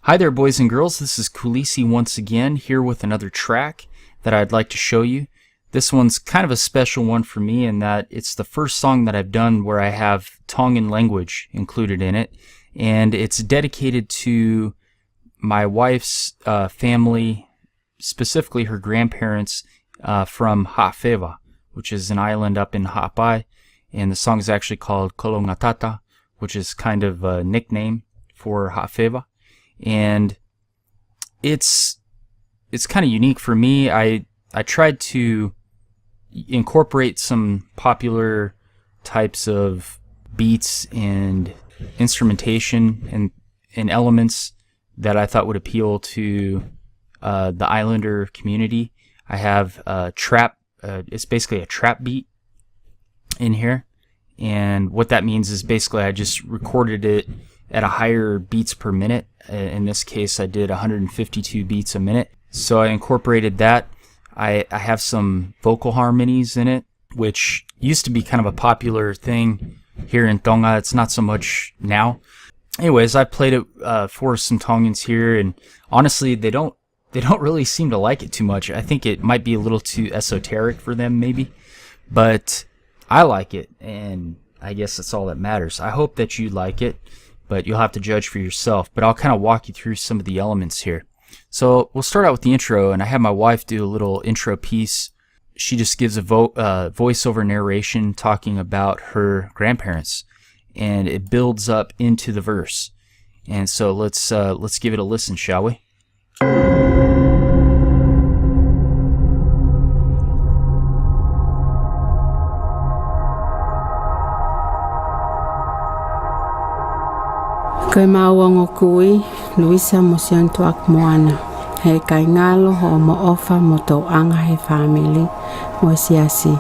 Hi there, boys and girls. This is Kulisi once again, here with another track that I'd like to show you. This one's kind of a special one for me in that it's the first song that I've done where I have Tongan language included in it, and it's dedicated to my wife's family, specifically her grandparents from Ha'afeva, which is an island up in Hawaii, and the song is actually called Kolongatata, which is kind of a nickname for Ha'afeva. And it's kind of unique for me. I tried to incorporate some popular types of beats and instrumentation and elements that I thought would appeal to the Islander community. I have trap. It's basically a trap beat in here, and what that means is basically I just recorded it at a higher beats per minute. In this case, I did 152 beats a minute. So I incorporated that. I have some vocal harmonies in it, which used to be kind of a popular thing here in Tonga. It's not so much now. Anyways, I played it for some Tongans here, and honestly, they don't really seem to like it too much. I think it might be a little too esoteric for them, maybe, but I like it, and I guess that's all that matters. I hope that you like it, but you'll have to judge for yourself. But I'll kind of walk you through some of the elements here. So we'll start out with the intro, and I have my wife do a little intro piece. She just gives a voiceover narration talking about her grandparents, and it builds up into the verse. And so let's give it a listen, shall we? Koe mauango kui, Luisa mo siantu ak moana. Hei kai ngalo ho mo ofa mo tau anga he family mo siasi.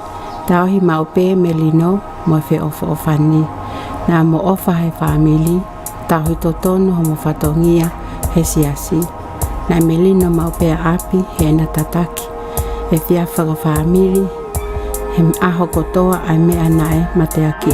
Tau hi maupe melino mo fe ofa ofani. Na mo ofa he family, tau hi totono ho mo fatongia he siasi. Na melino maupe api he na tataki. E fiafa family, hem aho kotoa ai me anae matea ki.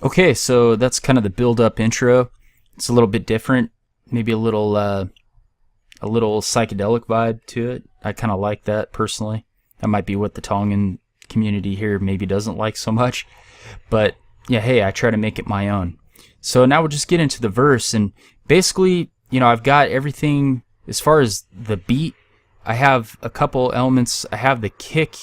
Okay, so that's kind of the build-up intro. It's a little bit different, maybe a little psychedelic vibe to it. I kind of like that personally. That might be what the Tongan community here maybe doesn't like so much, but yeah, hey, I try to make it my own. So now we'll just get into the verse, and basically, you know, I've got everything as far as the beat. I have a couple elements. I have the kick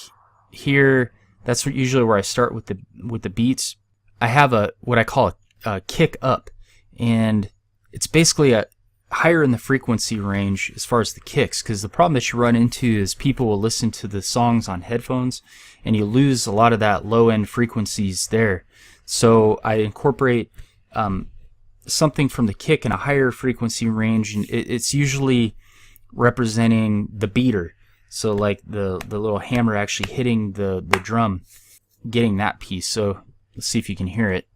here. That's usually where I start with the beats. I have what I call a kick up, and it's basically a higher in the frequency range as far as the kicks, because the problem that you run into is people will listen to the songs on headphones, and you lose a lot of that low end frequencies there. So I incorporate something from the kick in a higher frequency range, and it's usually representing the beater. So like the little hammer actually hitting the drum, getting that piece. So let's see if you can hear it.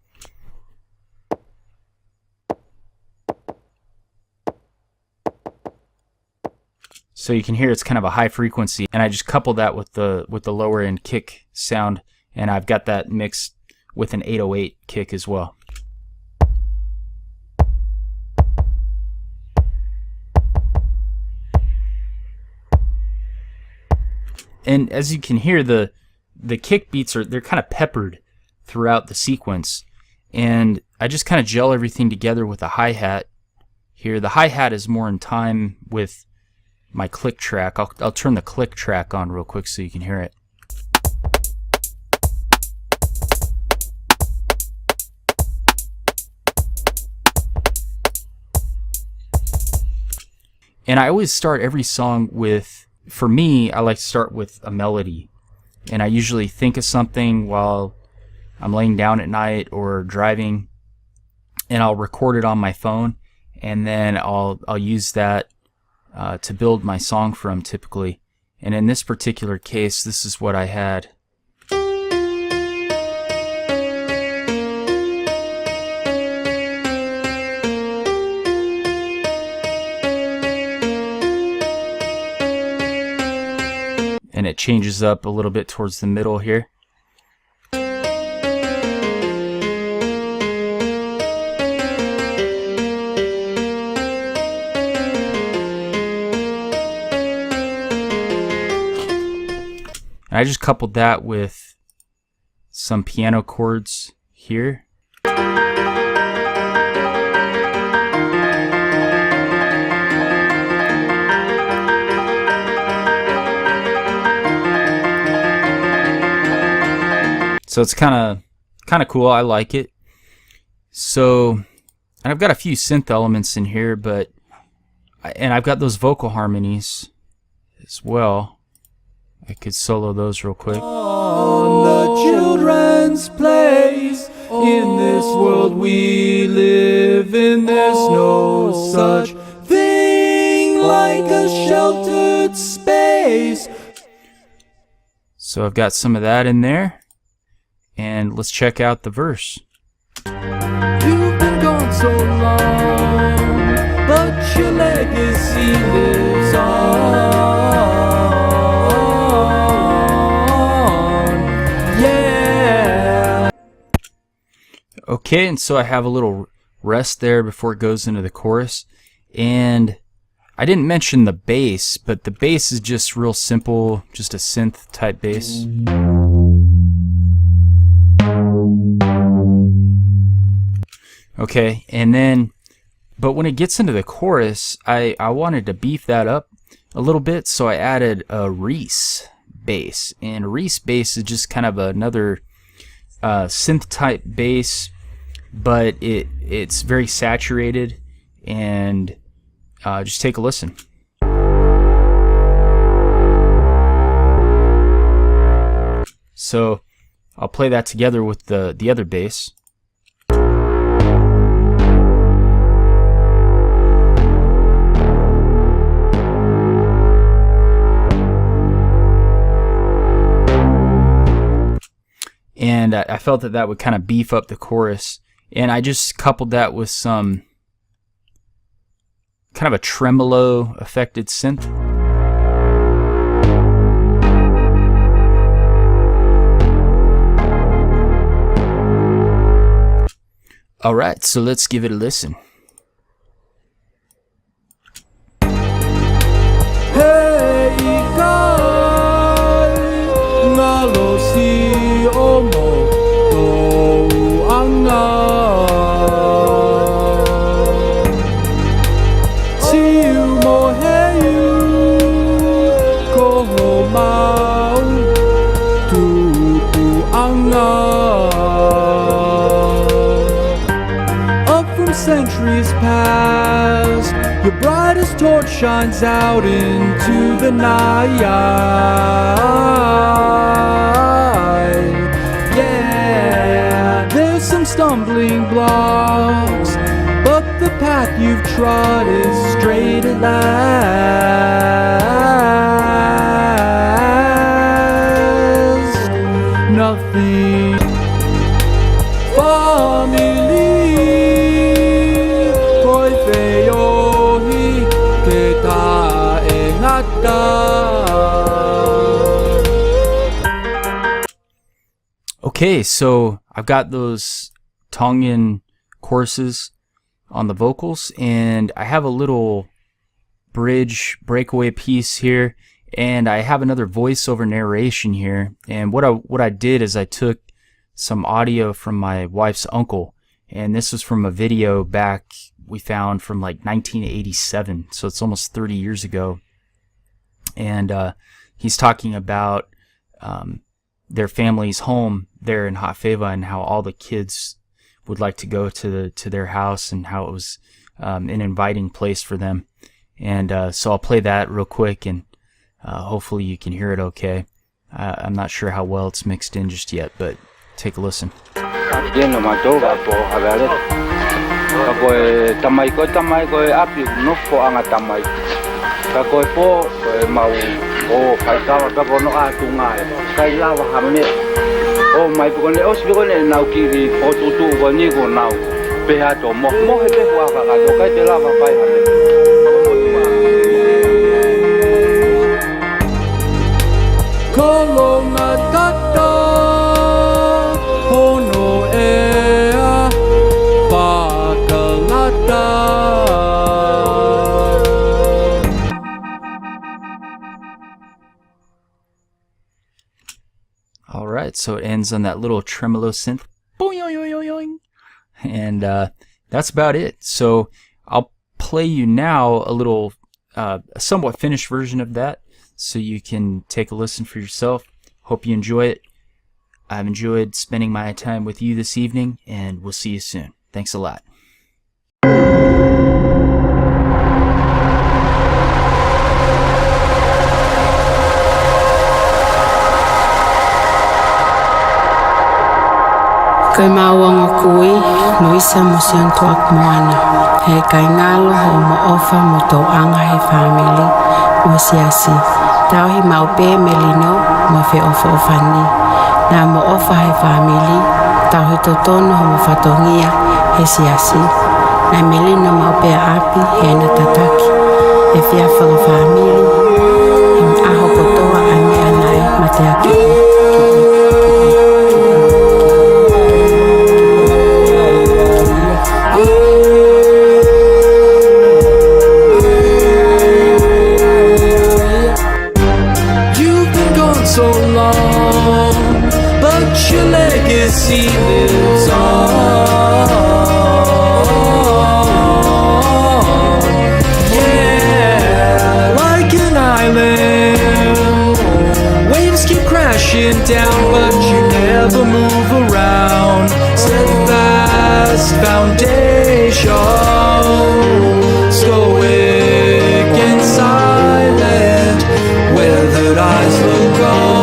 So you can hear it's kind of a high frequency, and I just couple that with the lower end kick sound, and I've got that mixed with an 808 kick as well. And as you can hear, the kick beats they're kind of peppered throughout the sequence, and I just kind of gel everything together with a hi-hat here. The hi-hat is more in time with my click track. I'll turn the click track on real quick so you can hear it. And I always start every song with, for me, I like to start with a melody. And I usually think of something while I'm laying down at night or driving, and I'll record it on my phone, and then I'll use that to build my song from typically. And in this particular case, this is what I had. it changes up a little bit towards the middle here. I just coupled that with some piano chords here. So it's kind of cool. I like it. So, and I've got a few synth elements in here, and I've got those vocal harmonies as well. I could solo those real quick. On the children's place, in this world we live in, there's no such thing like a sheltered space. So I've got some of that in there, and let's check out the verse. You've been gone so long, but your legacy lives on. Okay, and so I have a little rest there before it goes into the chorus. And I didn't mention the bass, but the bass is just real simple, just a synth type bass. Okay, and then, but when it gets into the chorus, I wanted to beef that up a little bit, so I added a Reese bass. And Reese bass is just kind of another synth type bass, but it's very saturated, and just take a listen. So I'll play that together with the other bass. And I felt that would kind of beef up the chorus. And I just coupled that with some kind of a tremolo affected synth. Alright, so let's give it a listen. Hey, ikaw, ngalo si omo to anga. Siu mo heyu ko mau tu anga. Up from centuries past, your brightest torch shines out into the night. Yeah, there's some stumbling blocks, but the path you've trod is straight at last. Nothing. Family. Okay, so I've got those Tongan choruses on the vocals, and I have a little bridge breakaway piece here, and I have another voiceover narration here. And what I did is I took some audio from my wife's uncle, and this was from a video back we found from like 1987, so it's almost 30 years ago. And he's talking about their family's home there in Ha'afeva, and how all the kids would like to go to their house, and how it was an inviting place for them. And so I'll play that real quick, and hopefully you can hear it okay. I'm not sure how well it's mixed in just yet, but take a listen. Oh, kai kawa ka bono a tunga kai lawa hame o mai pukone o sibikone nau kiri o tutu ko ni ko nau pe ha to mo he pe wa ka to kai te lawa pai hame it so it ends on that little tremolo synth. And that's about it. So I'll play you now a little, a somewhat finished version of that so you can take a listen for yourself. Hope you enjoy it. I've enjoyed spending my time with you this evening, and we'll see you soon. Thanks a lot. Kai mawanga kui, Luisa mosion tuak moana. He kai ngalo ho mo ofa mo tau anga he family, mo siasi. Tau hi maupe melino, mo fe ofa ofani. Na mo ofa he family, tau hi totono ho mo fatongia he siasi. Na melino maupe api he na tataki. E fia whaka family, him aho kotoa ame anai mateaki. So long, but your legacy lives on. Yeah, like an island, waves keep crashing down, but you never move around. Steadfast foundation, stoic and silent, weathered eyes look on.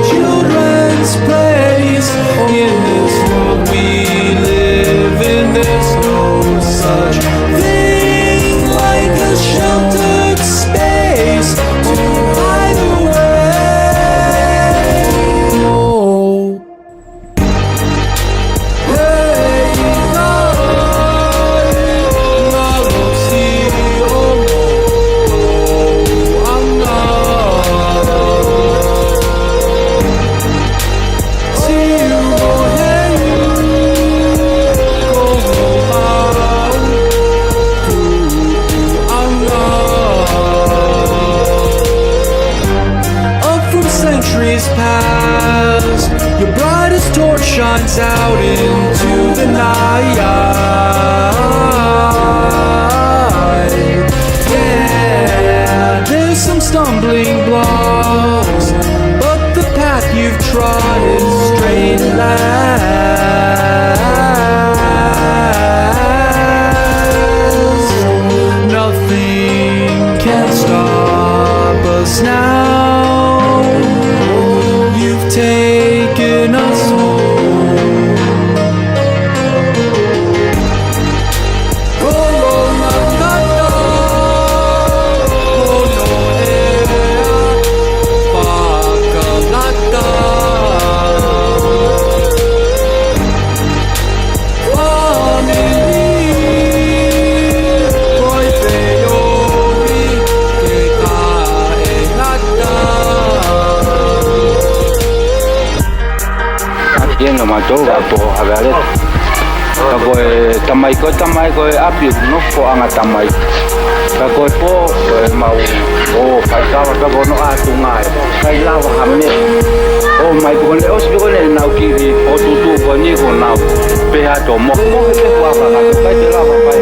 Children's place in this world we live in. There's no such thing like a sheltered space to hide away. Oh. Hey, centuries past, your brightest torch shines out into the night. Yeah, there's some stumbling blocks, but the path you've trod is straight at last. Nothing can stop us now. You've taken us home. Kolongatata, Ha'afeva Tonga matoga po habare ka koe tamai koe api no po anga tamai ka koe po mau o kai kawa ka bono atunga kai lawa hame o mai ko le os ko le nau ki o tutu ko ni ko nau pe ha to mo pe wa ka kai te lawa pai